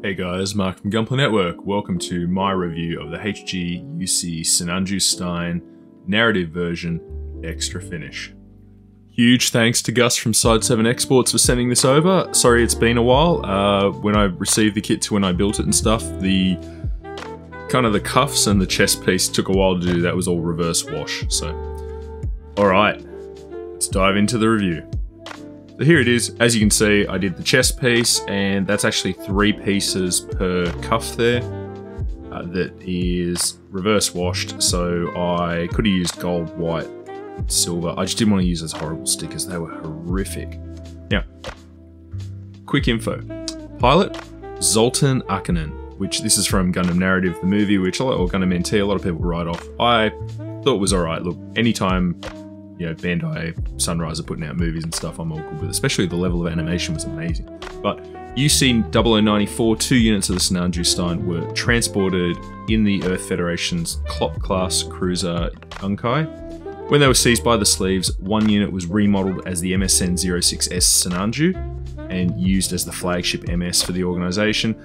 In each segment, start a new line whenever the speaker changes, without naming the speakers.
Hey guys, Mark from Gunpla Network. Welcome to my review of the HG-UC Sinanju Stein narrative version extra finish. Huge thanks to Gus from Side 7 Exports for sending this over. Sorry it's been a while. When I received the kit to when I built it and stuff, the cuffs and the chest piece took a while to do. That was all reverse wash, so. Alright, let's dive into the review. So here it is. As you can see, I did the chest piece, and that's actually 3 pieces per cuff there. That is reverse washed, so I could have used gold, white, silver. I just didn't want to use those horrible stickers. They were horrific. Now, quick info. Pilot, Zoltan Akkanen, which this is from Gundam Narrative, the movie, or Gundam NT, a lot of people write off. I thought it was alright. Look, anytime Bandai, Sunrise are putting out movies and stuff, I'm all good with it. Especially the level of animation was amazing. But UC 0094, 2 units of the Sinanju Stein were transported in the Earth Federation's Klopp-class cruiser Yunkai. When they were seized by the Sleeves, 1 unit was remodeled as the MSN-06S Sinanju and used as the flagship MS for the organisation,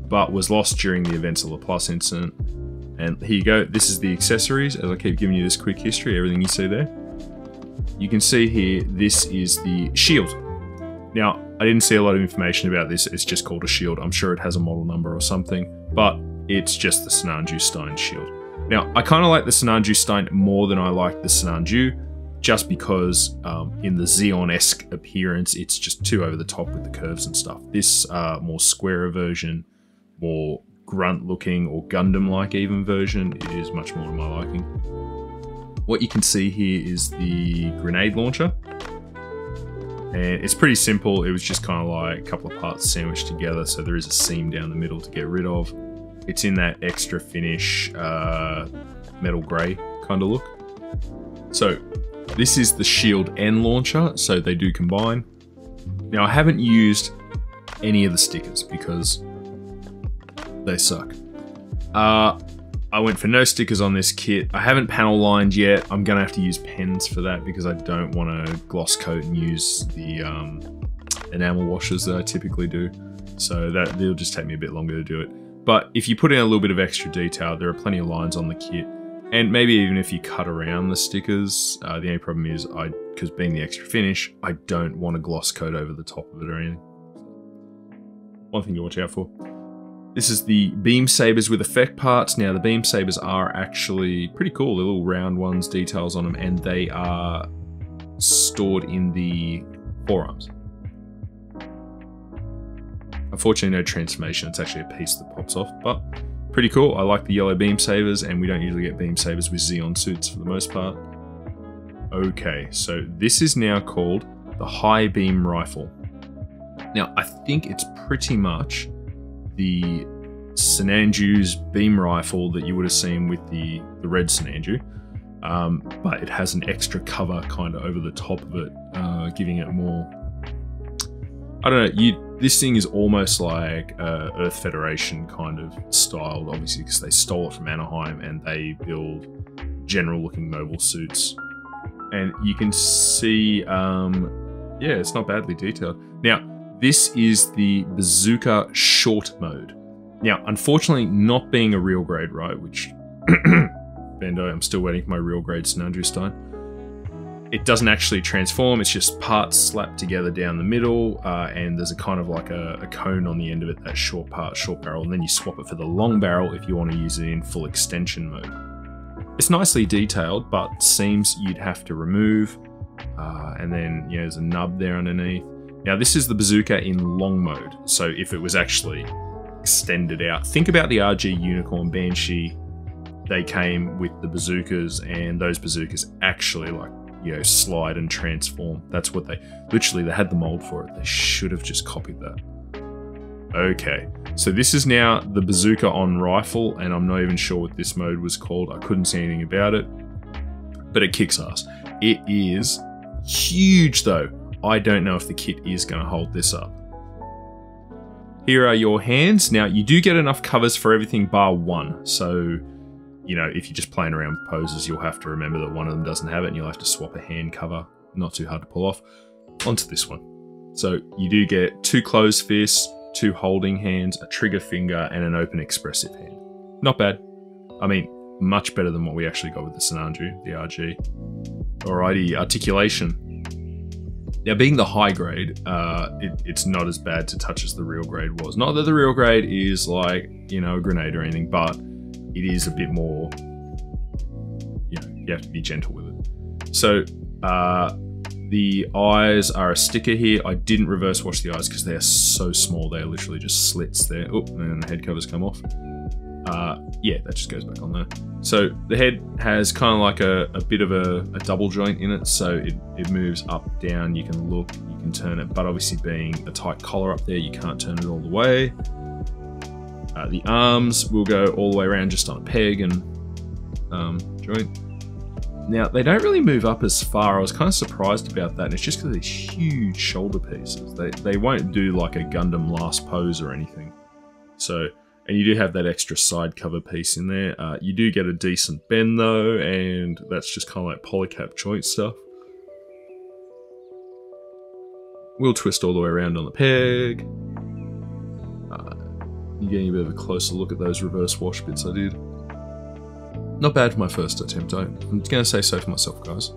but was lost during the events of the Plus incident. And here you go, this is the accessories, as I keep giving you this quick history, everything you see there. You can see here, this is the shield. Now, I didn't see a lot of information about this, it's just called a shield. I'm sure it has a model number or something, but it's just the Sinanju Stein shield. Now, I kind of like the Sinanju Stein more than I like the Sinanju, just because in the Xeon-esque appearance, it's just too over the top with the curves and stuff. This more squarer version, more grunt-looking or Gundam-like even version is much more to my liking. What you can see here is the grenade launcher, and it's pretty simple. It was just kind of like a couple of parts sandwiched together, so there is a seam down the middle to get rid of. It's in that extra finish metal grey kind of look. So this is the shield and launcher, so they do combine. Now I haven't used any of the stickers because they suck. I went for no stickers on this kit. I haven't panel lined yet. I'm gonna have to use pens for that because I don't want to gloss coat and use the enamel washes that I typically do. So it'll just take me a bit longer to do it. But if you put in a little bit of extra detail, there are plenty of lines on the kit. And maybe even if you cut around the stickers, the only problem is because being the extra finish, I don't want to gloss coat over the top of it or anything. One thing to watch out for. This is the beam sabers with effect parts. Now the beam sabers are actually pretty cool. They're little round ones, details on them, and they are stored in the forearms. Unfortunately, no transformation. It's actually a piece that pops off, but pretty cool. I like the yellow beam sabers, and we don't usually get beam sabers with Xeon suits for the most part. Okay, so this is now called the high beam rifle. Now I think it's pretty much the Sinanju's beam rifle that you would have seen with the red Sinanju, but it has an extra cover kind of over the top of it, giving it more, I don't know, this thing is almost like Earth Federation kind of styled, obviously because they stole it from Anaheim and they build general looking mobile suits. And you can see, yeah, it's not badly detailed. Now, this is the Bazooka Short Mode. Now, unfortunately, not being a real grade, right, which, Bandai, I'm still waiting for my real grade Sinanju Stein. It doesn't actually transform, it's just parts slapped together down the middle, and there's a kind of like a cone on the end of it, that short part, short barrel, and then you swap it for the long barrel if you want to use it in full extension mode. It's nicely detailed, but seams you'd have to remove, and then, there's a nub there underneath. Now this is the bazooka in long mode, so if it was actually extended out, think about the RG Unicorn Banshee. They came with the bazookas, and those bazookas actually slide and transform. That's what they had the mold for it. They should have just copied that. Okay, so this is now the bazooka on rifle, and I'm not even sure what this mode was called. I couldn't see anything about it, but it kicks ass. It is huge though. I don't know if the kit is going to hold this up. Here are your hands. Now, you do get enough covers for everything bar one. So, if you're just playing around with poses, you'll have to remember that one of them doesn't have it, and you'll have to swap a hand cover. Not too hard to pull off. Onto this one. So, you do get 2 closed fists, 2 holding hands, a trigger finger, and an open expressive hand. Not bad. I mean, much better than what we actually got with the Sinanju, the RG. Alrighty, articulation. Now, being the high grade, it's not as bad to touch as the real grade was. Not that the real grade is like, you know, a grenade or anything, but it is a bit more, you know, you have to be gentle with it. So, the eyes are a sticker here. I didn't reverse wash the eyes because they're so small. They're literally just slits there. Oh, and then the head covers come off. Yeah, that just goes back on there. So the head has kind of like a bit of a double joint in it. So it moves up, down, you can look, you can turn it. But obviously being a tight collar up there, you can't turn it all the way. The arms will go all the way around just on a peg and joint. Now, they don't really move up as far. I was kind of surprised about that, and it's just because of these huge shoulder pieces. They won't do like a Gundam last pose or anything. So, and you do have that extra side cover piece in there. You do get a decent bend though, and that's just kind of like polycap joint stuff. We'll twist all the way around on the peg. You're getting a bit of a closer look at those reverse wash bits I did. Not bad for my first attempt, I'm going to say so for myself, guys.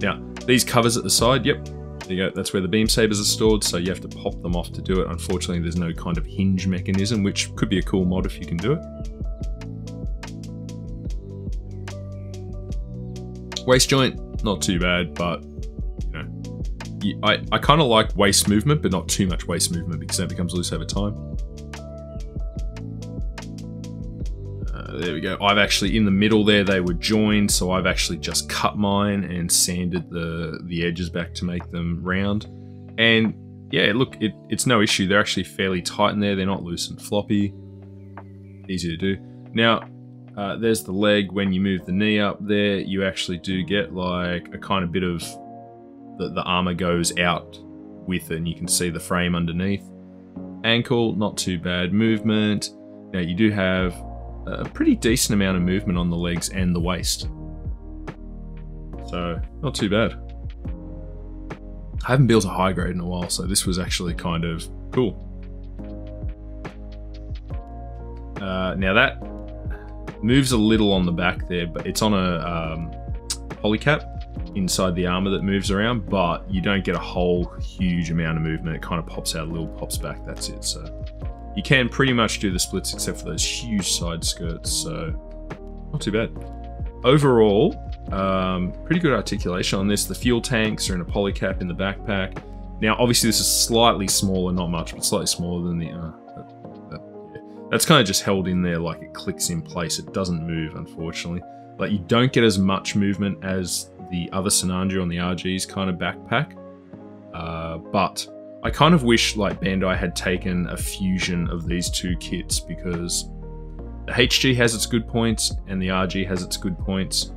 Now, these covers at the side, yep, there you go, that's where the beam sabers are stored, so you have to pop them off to do it. Unfortunately, there's no kind of hinge mechanism, which could be a cool mod if you can do it. Waist joint, not too bad, but, you know, I kind of like waist movement, but not too much waist movement because that becomes loose over time. There we go. I've actually, in the middle there, they were joined, so I've actually just cut mine and sanded the edges back to make them round. And yeah, look, it's no issue. They're actually fairly tight in there. They're not loose and floppy. Easy to do. Now, there's the leg. When you move the knee up there, you actually do get like a kind of bit of the armor goes out with it, and you can see the frame underneath. Ankle, not too bad. Movement. Now, you do have a pretty decent amount of movement on the legs and the waist. So, not too bad. I haven't built a high grade in a while, so this was actually kind of cool. Now that moves a little on the back there, but it's on a polycap inside the armor that moves around, but you don't get a whole huge amount of movement. It kind of pops out a little, pops back, that's it. So you can pretty much do the splits except for those huge side skirts, so not too bad. Overall, pretty good articulation on this. The fuel tanks are in a polycap in the backpack. Now, obviously this is slightly smaller, not much, but slightly smaller than the, yeah. That's kind of just held in there like it clicks in place. It doesn't move, unfortunately. But you don't get as much movement as the other Sinanju on the RG's kind of backpack. But I kind of wish like Bandai had taken a fusion of these two kits, because the HG has its good points and the RG has its good points,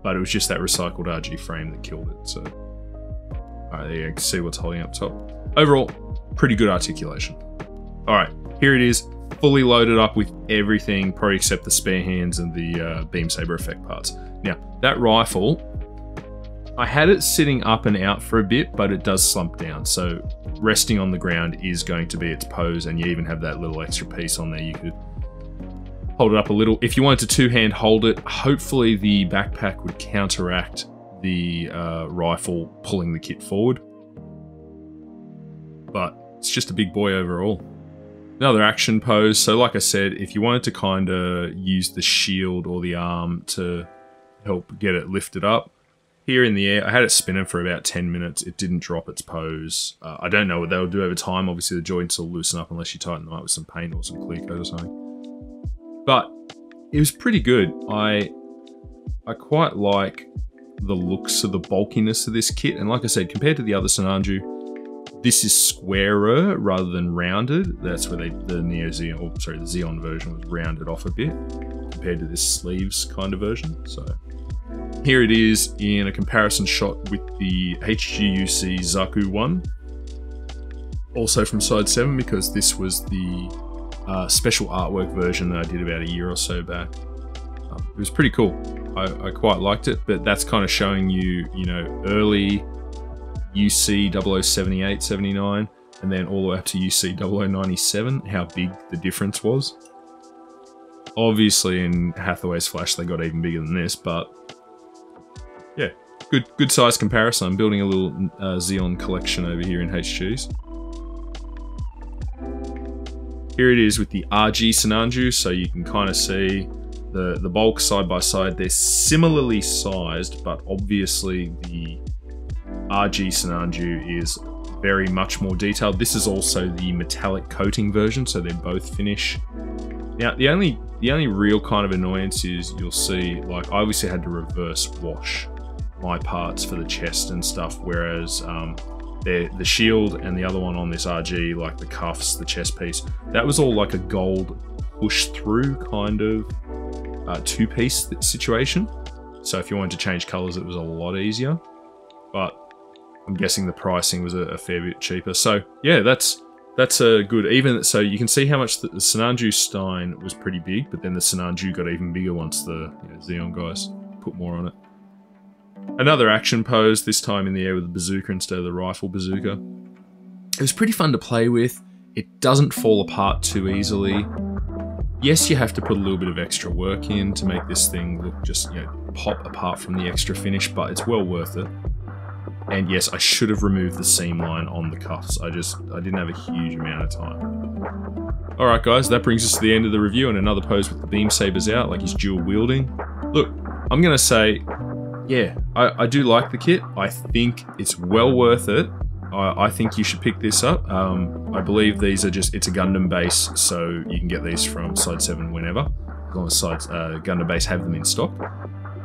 but it was just that recycled RG frame that killed it. So, alright, there you can see what's holding up top. Overall, pretty good articulation. Alright, here it is, fully loaded up with everything, probably except the spare hands and the beam saber effect parts. Now, that rifle, I had it sitting up and out for a bit, but it does slump down. So resting on the ground is going to be its pose, and you even have that little extra piece on there. You could hold it up a little. If you wanted to two-hand hold it, hopefully the backpack would counteract the rifle pulling the kit forward. But it's just a big boy overall. Another action pose. So like I said, if you wanted to kind of use the shield or the arm to help get it lifted up, here in the air, I had it spinning for about 10 minutes. It didn't drop its pose. I don't know what they'll do over time. Obviously, the joints will loosen up unless you tighten them up with some paint or some clear coat or something. But it was pretty good. I quite like the looks of the bulkiness of this kit. And like I said, compared to the other Sinanju, this is squarer rather than rounded. That's where the Neo Xeon, or sorry, the Xeon version was rounded off a bit compared to this sleeves kind of version. So here it is in a comparison shot with the HGUC Zaku one, also from Side 7, because this was the special artwork version that I did about a year or so back. It was pretty cool. I quite liked it, but that's kind of showing you, you know, early UC 0078, 79. and then all the way up to UC 0097, how big the difference was. Obviously in Hathaway's Flash they got even bigger than this, but yeah, good size comparison. I'm building a little Xeon collection over here in HGs. Here it is with the RG Sinanju, so you can kind of see the bulk side by side. They're similarly sized, but obviously the RG Sinanju is very much more detailed. This is also the metallic coating version, so they're both finish. Now, the only real kind of annoyance is you'll see, like, I obviously had to reverse wash my parts for the chest and stuff, whereas the shield and the other one on this RG, like the cuffs, the chest piece, that was all like a gold push through kind of two-piece situation. So if you wanted to change colors, it was a lot easier, but I'm guessing the pricing was a fair bit cheaper. So yeah, that's a good, even so you can see how much the Sinanju Stein was pretty big, but then the Sinanju got even bigger once the Xeon guys put more on it. Another action pose, this time in the air with the bazooka instead of the rifle bazooka. It was pretty fun to play with. It doesn't fall apart too easily. Yes, you have to put a little bit of extra work in to make this thing look just, you know, pop apart from the extra finish, but it's well worth it. And yes, I should have removed the seam line on the cuffs. I didn't have a huge amount of time. Alright guys, that brings us to the end of the review, and another pose with the beam sabers out, like he's dual wielding. Look, I'm gonna say, yeah, I do like the kit. I think it's well worth it. I think you should pick this up. I believe these are just, it's a Gundam base, so you can get these from Side 7 whenever, as long as Gundam base have them in stock.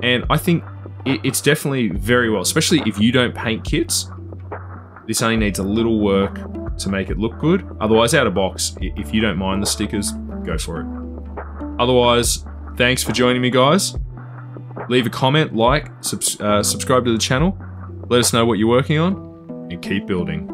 And I think it's definitely very well, especially if you don't paint kits. This only needs a little work to make it look good. Otherwise, out of box, if you don't mind the stickers, go for it. Otherwise, thanks for joining me, guys. Leave a comment, like, subscribe to the channel. Let us know what you're working on, and keep building.